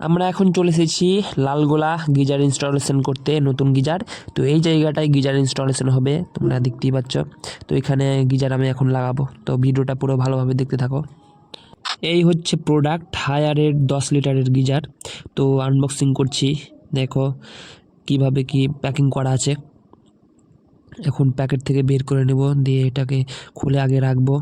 আমরা এখন চলে এসেছি লালগোলা গিজার ইনস্টলেশন করতে, নতুন গিজার। তো এই জায়গাটায় গিজার ইনস্টলেশন হবে, তোমরা দেখতেই পাচ্ছ। তো এখানে গিজার আমি এখন লাগাবো, তো ভিডিওটা পুরো ভালোভাবে দেখতে থাকো। এই হচ্ছে প্রোডাক্ট, হায়ারের 10 লিটারের গিজার। তো আনবক্সিং করছি, দেখো কিভাবে কি প্যাকিং করা আছে। এখন প্যাকেট থেকে বের করে নেব, দিয়ে এটাকে খুলে আগে রাখবো।